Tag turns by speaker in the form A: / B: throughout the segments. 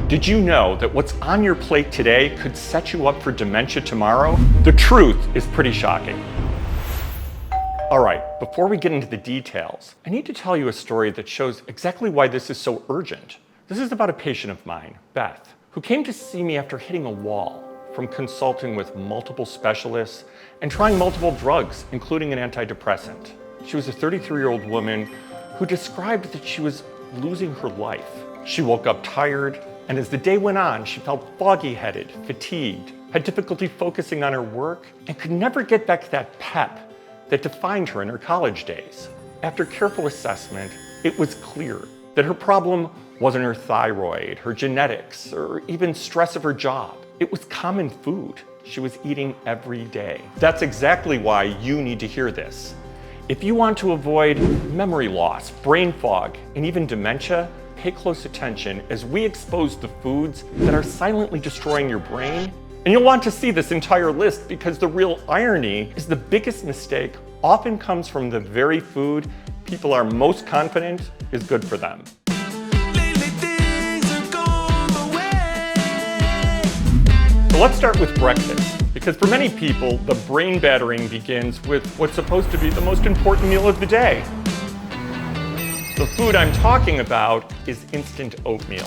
A: Did you know that what's on your plate today could set you up for dementia tomorrow? The truth is pretty shocking. All right, before we get into the details, I need to tell you a story that shows exactly why this is so urgent. This is about a patient of mine, Beth, who came to see me after hitting a wall from consulting with multiple specialists and trying multiple drugs, including an antidepressant. She was a 33-year-old woman who described that she was losing her life. She woke up tired, and as the day went on, she felt foggy-headed, fatigued, had difficulty focusing on her work, and could never get back that pep that defined her in her college days. After careful assessment, it was clear that her problem wasn't her thyroid, her genetics, or even stress of her job. It was common food she was eating every day. That's exactly why you need to hear this. If you want to avoid memory loss, brain fog, and even dementia, pay close attention as we expose the foods that are silently destroying your brain. And you'll want to see this entire list because the real irony is the biggest mistake often comes from the very food people are most confident is good for them. So let's start with breakfast, because for many people, the brain battering begins with what's supposed to be the most important meal of the day. The food I'm talking about is instant oatmeal.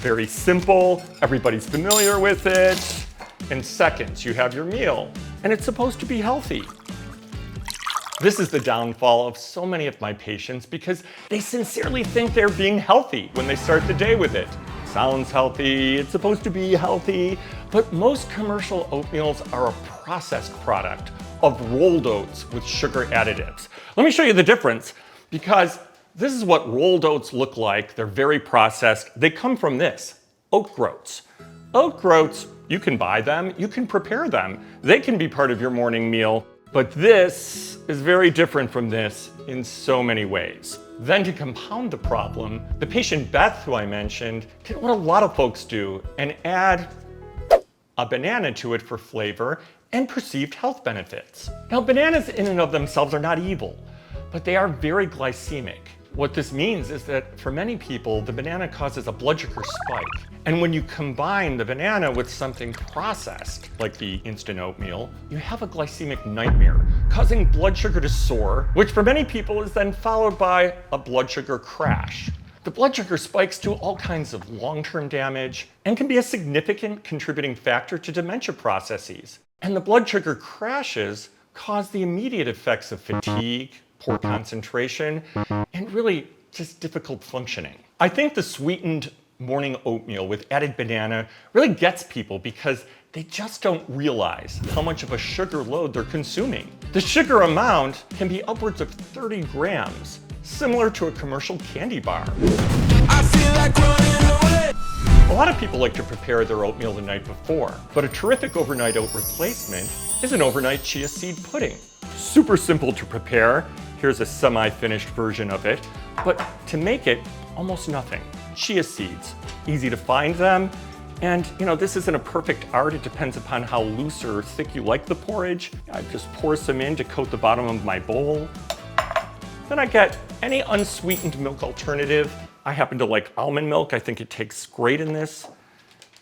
A: Very simple, everybody's familiar with it. In seconds, you have your meal, and it's supposed to be healthy. This is the downfall of so many of my patients because they sincerely think they're being healthy when they start the day with it. Sounds healthy, it's supposed to be healthy, but most commercial oatmeals are a processed product of rolled oats with sugar additives. Let me show you the difference, because this is what rolled oats look like. They're very processed. They come from this, oat groats. Oat groats, you can buy them, you can prepare them. They can be part of your morning meal, but this is very different from this in so many ways. Then to compound the problem, the patient Beth, who I mentioned, did what a lot of folks do and add a banana to it for flavor and perceived health benefits. Now, bananas in and of themselves are not evil, but they are very glycemic. What this means is that for many people, the banana causes a blood sugar spike. And when you combine the banana with something processed, like the instant oatmeal, you have a glycemic nightmare, causing blood sugar to soar, which for many people is then followed by a blood sugar crash. The blood sugar spikes do all kinds of long-term damage and can be a significant contributing factor to dementia processes. And the blood sugar crashes cause the immediate effects of fatigue, poor concentration, and really just difficult functioning. I think the sweetened morning oatmeal with added banana really gets people because they just don't realize how much of a sugar load they're consuming. The sugar amount can be upwards of 30 grams, similar to a commercial candy bar. I feel like running away. A lot of people like to prepare their oatmeal the night before, but a terrific overnight oat replacement is an overnight chia seed pudding. Super simple to prepare. Here's a semi-finished version of it, but to make it, almost nothing. Chia seeds, easy to find them, and this isn't a perfect art. It depends upon how loose or thick you like the porridge. I just pour some in to coat the bottom of my bowl. Then I get any unsweetened milk alternative. I happen to like almond milk. I think it tastes great in this.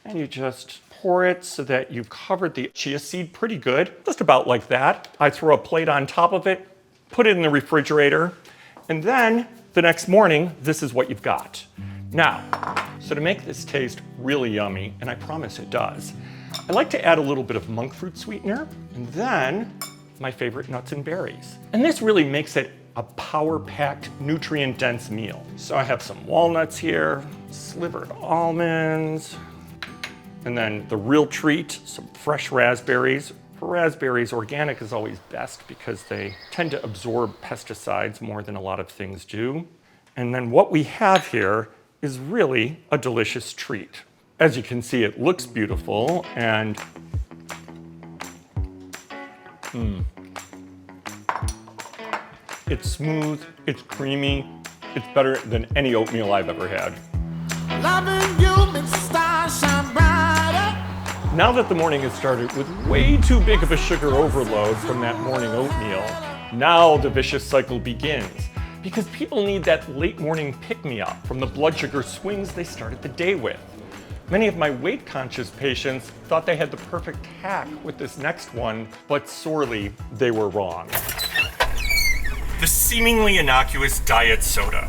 A: And you just pour it so that you've covered the chia seed pretty good, just about like that. I throw a plate on top of it, put it in the refrigerator, and then the next morning, this is what you've got. Now, so to make this taste really yummy, and I promise it does, I like to add a little bit of monk fruit sweetener, and then my favorite nuts and berries. And this really makes it a power-packed, nutrient-dense meal. So I have some walnuts here, slivered almonds, and then the real treat, some fresh raspberries. For raspberries, organic is always best because they tend to absorb pesticides more than a lot of things do. And then what we have here is really a delicious treat. As you can see, it looks beautiful and it's smooth, it's creamy, it's better than any oatmeal I've ever had. Loving you makes the stars shine brighter. Now that the morning has started with way too big of a sugar overload from that morning oatmeal, now the vicious cycle begins. Because people need that late morning pick-me-up from the blood sugar swings they started the day with. Many of my weight-conscious patients thought they had the perfect hack with this next one, but sorely they were wrong. The seemingly innocuous diet soda.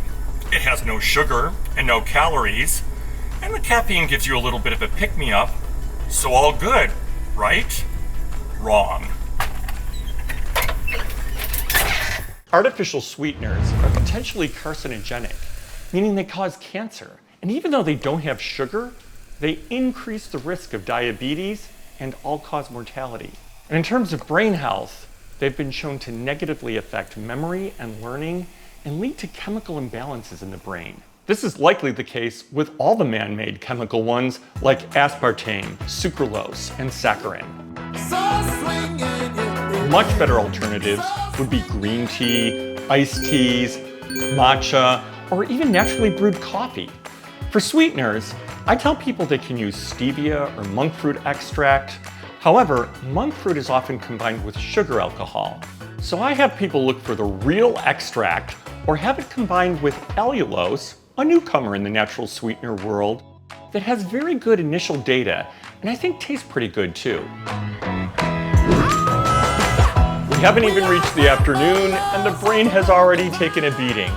A: It has no sugar and no calories, and the caffeine gives you a little bit of a pick-me-up, so all good, right? Wrong. Artificial sweeteners are potentially carcinogenic, meaning they cause cancer. And even though they don't have sugar, they increase the risk of diabetes and all-cause mortality. And in terms of brain health, they've been shown to negatively affect memory and learning and lead to chemical imbalances in the brain. This is likely the case with all the man-made chemical ones like aspartame, sucralose, and saccharin. Much better alternatives would be green tea, iced teas, matcha, or even naturally brewed coffee. For sweeteners, I tell people they can use stevia or monk fruit extract. However, monk fruit is often combined with sugar alcohol. So I have people look for the real extract or have it combined with allulose, a newcomer in the natural sweetener world, that has very good initial data and I think tastes pretty good too. We haven't even reached the afternoon and the brain has already taken a beating.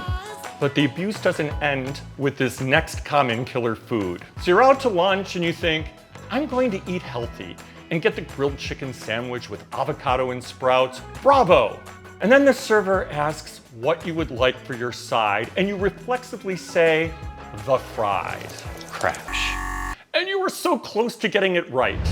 A: But the abuse doesn't end with this next common killer food. So you're out to lunch and you think, I'm going to eat healthy and get the grilled chicken sandwich with avocado and sprouts. Bravo! And then the server asks what you would like for your side and you reflexively say, the fries. Crash. And you were so close to getting it right.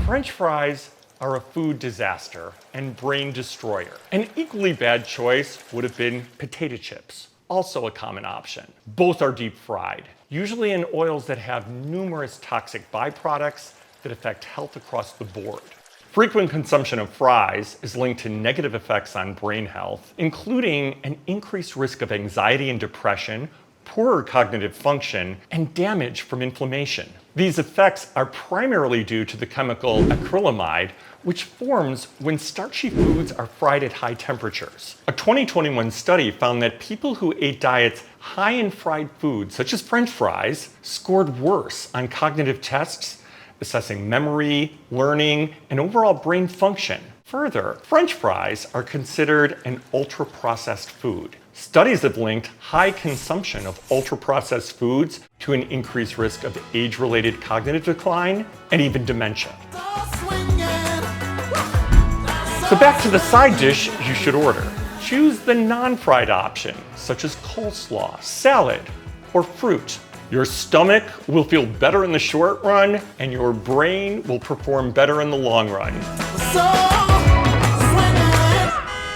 A: French fries are a food disaster and brain destroyer. An equally bad choice would have been potato chips, also a common option. Both are deep fried, usually in oils that have numerous toxic byproducts that affect health across the board. Frequent consumption of fries is linked to negative effects on brain health, including an increased risk of anxiety and depression, poorer cognitive function, and damage from inflammation. These effects are primarily due to the chemical acrylamide, which forms when starchy foods are fried at high temperatures. A 2021 study found that people who ate diets high in fried foods, such as French fries, scored worse on cognitive tests, assessing memory, learning, and overall brain function. Further, French fries are considered an ultra-processed food. Studies have linked high consumption of ultra-processed foods to an increased risk of age-related cognitive decline and even dementia. So back to the side dish you should order. Choose the non-fried option, such as coleslaw, salad, or fruit. Your stomach will feel better in the short run, and your brain will perform better in the long run.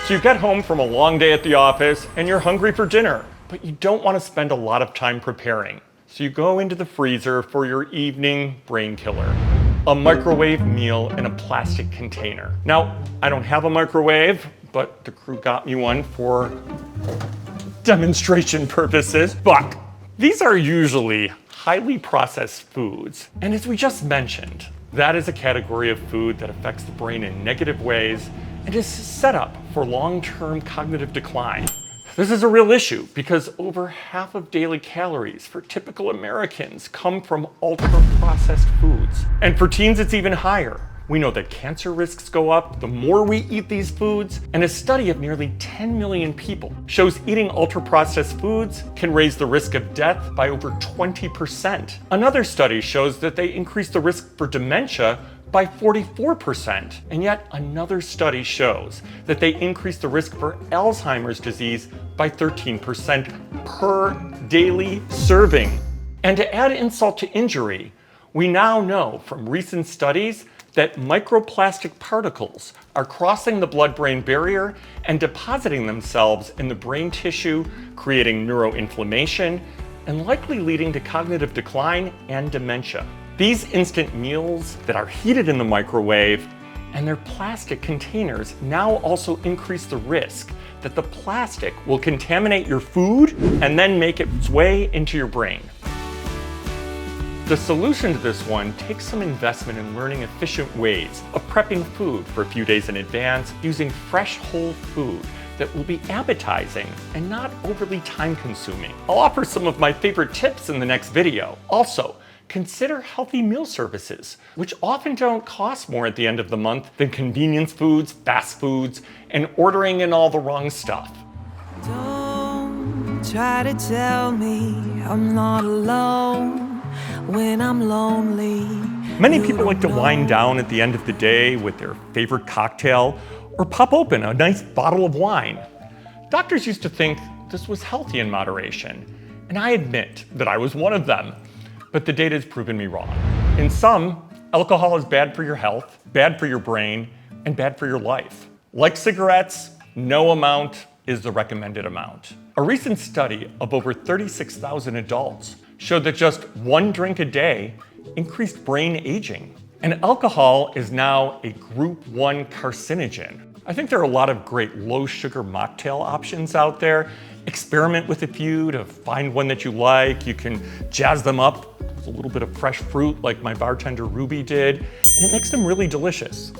A: So you get home from a long day at the office and you're hungry for dinner, but you don't want to spend a lot of time preparing. So you go into the freezer for your evening brain killer, a microwave meal in a plastic container. Now, I don't have a microwave, but the crew got me one for demonstration purposes. But these are usually highly processed foods. And as we just mentioned, that is a category of food that affects the brain in negative ways and is set up for long-term cognitive decline. This is a real issue because over half of daily calories for typical Americans come from ultra-processed foods. And for teens, it's even higher. We know that cancer risks go up the more we eat these foods, and a study of nearly 10 million people shows eating ultra-processed foods can raise the risk of death by over 20%. Another study shows that they increase the risk for dementia by 44%. And yet another study shows that they increase the risk for Alzheimer's disease by 13% per daily serving. And to add insult to injury, we now know from recent studies that microplastic particles are crossing the blood-brain barrier and depositing themselves in the brain tissue, creating neuroinflammation and likely leading to cognitive decline and dementia. These instant meals that are heated in the microwave and their plastic containers now also increase the risk that the plastic will contaminate your food and then make its way into your brain. The solution to this one takes some investment in learning efficient ways of prepping food for a few days in advance using fresh whole food that will be appetizing and not overly time-consuming. I'll offer some of my favorite tips in the next video. Also, consider healthy meal services, which often don't cost more at the end of the month than convenience foods, fast foods, and ordering in all the wrong stuff.
B: Don't try to tell me I'm not alone when I'm lonely.
A: Many people like to wind down at the end of the day with their favorite cocktail or pop open a nice bottle of wine. Doctors used to think this was healthy in moderation, and I admit that I was one of them, but the data has proven me wrong. In some, alcohol is bad for your health, bad for your brain, and bad for your life. Like cigarettes, no amount is the recommended amount. A recent study of over 36,000 adults showed that just one drink a day increased brain aging. And alcohol is now a group 1 carcinogen. I think there are a lot of great low sugar mocktail options out there. Experiment with a few to find one that you like. You can jazz them up with a little bit of fresh fruit like my bartender Ruby did, and it makes them really delicious.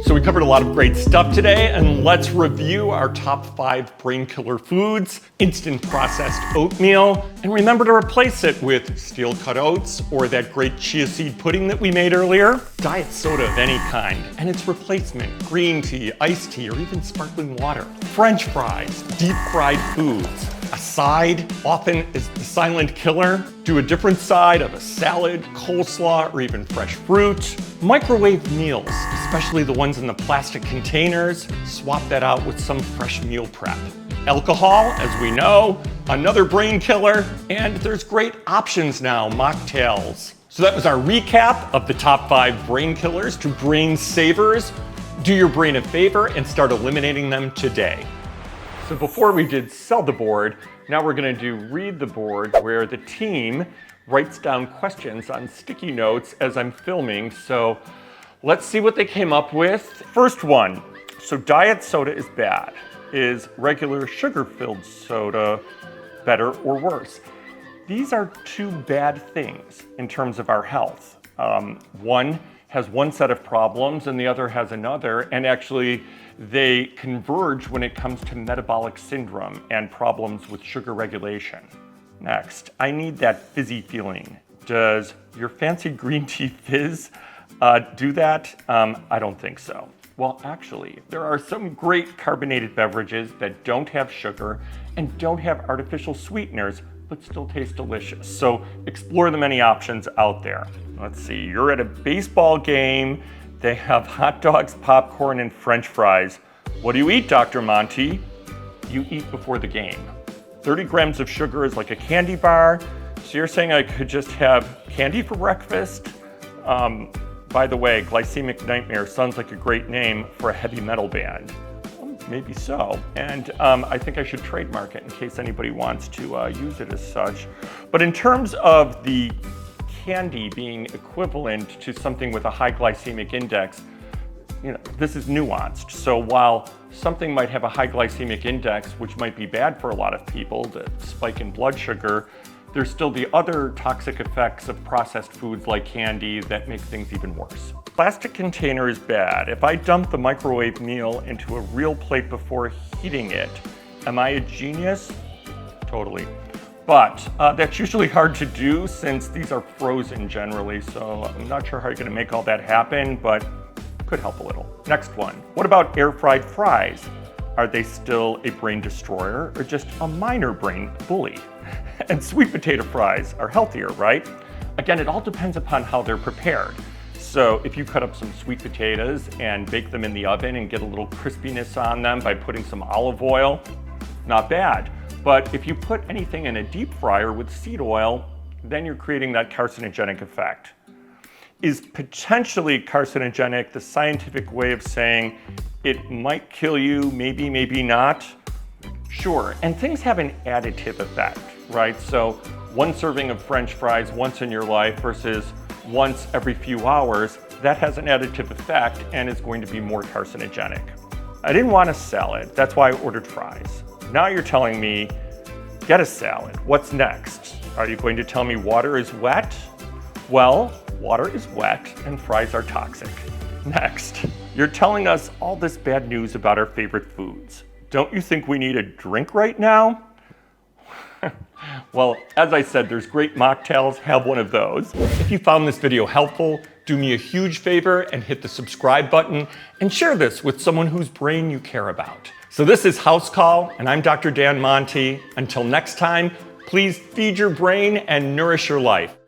A: So we covered a lot of great stuff today, and let's review our top 5 brain killer foods. Instant processed oatmeal, and remember to replace it with steel cut oats or that great chia seed pudding that we made earlier. Diet soda of any kind, and its replacement, green tea, iced tea, or even sparkling water. French fries, deep fried foods. A side often is the silent killer. Do a different side of a salad, coleslaw, or even fresh fruit. Microwave meals, especially the ones in the plastic containers, swap that out with some fresh meal prep. Alcohol, as we know, another brain killer, and there's great options now, mocktails. So that was our recap of the top 5 brain killers to brain savers. Do your brain a favor and start eliminating them today. So before we did sell the board, now we're gonna do read the board, where the team writes down questions on sticky notes as I'm filming. So let's see what they came up with. First one, so diet soda is bad. Is regular sugar-filled soda better or worse? These are 2 bad things in terms of our health. One has one set of problems and the other has another, and actually they converge when it comes to metabolic syndrome and problems with sugar regulation. Next, I need that fizzy feeling. Does your fancy green tea fizz do that? I don't think so. Well, actually, there are some great carbonated beverages that don't have sugar and don't have artificial sweeteners, but still taste delicious. So explore the many options out there. Let's see, you're at a baseball game. They have hot dogs, popcorn, and French fries. What do you eat, Dr. Monti? You eat before the game. 30 grams of sugar is like a candy bar. So you're saying I could just have candy for breakfast? By the way, Glycemic Nightmare sounds like a great name for a heavy metal band. Well, maybe so. And I think I should trademark it in case anybody wants to use it as such. But in terms of the candy being equivalent to something with a high glycemic index, this is nuanced. So while something might have a high glycemic index, which might be bad for a lot of people, the spike in blood sugar, there's still the other toxic effects of processed foods like candy that make things even worse. Plastic container is bad. If I dump the microwave meal into a real plate before heating it, am I a genius? Totally. But that's usually hard to do since these are frozen generally, so I'm not sure how you're gonna make all that happen, but could help a little. Next one, what about air fried fries? Are they still a brain destroyer or just a minor brain bully? And sweet potato fries are healthier, right? Again, it all depends upon how they're prepared. So if you cut up some sweet potatoes and bake them in the oven and get a little crispiness on them by putting some olive oil, not bad. But if you put anything in a deep fryer with seed oil, then you're creating that carcinogenic effect. Is potentially carcinogenic the scientific way of saying it might kill you, maybe, maybe not? Sure, and things have an additive effect, right? So one serving of French fries once in your life versus once every few hours, that has an additive effect and is going to be more carcinogenic. I didn't want a salad, that's why I ordered fries. Now you're telling me, get a salad. What's next? Are you going to tell me water is wet? Well, water is wet and fries are toxic. Next, you're telling us all this bad news about our favorite foods. Don't you think we need a drink right now? Well, as I said, there's great mocktails. Have one of those. If you found this video helpful, do me a huge favor and hit the subscribe button and share this with someone whose brain you care about. So this is House Call, and I'm Dr. Dan Monti. Until next time, please feed your brain and nourish your life.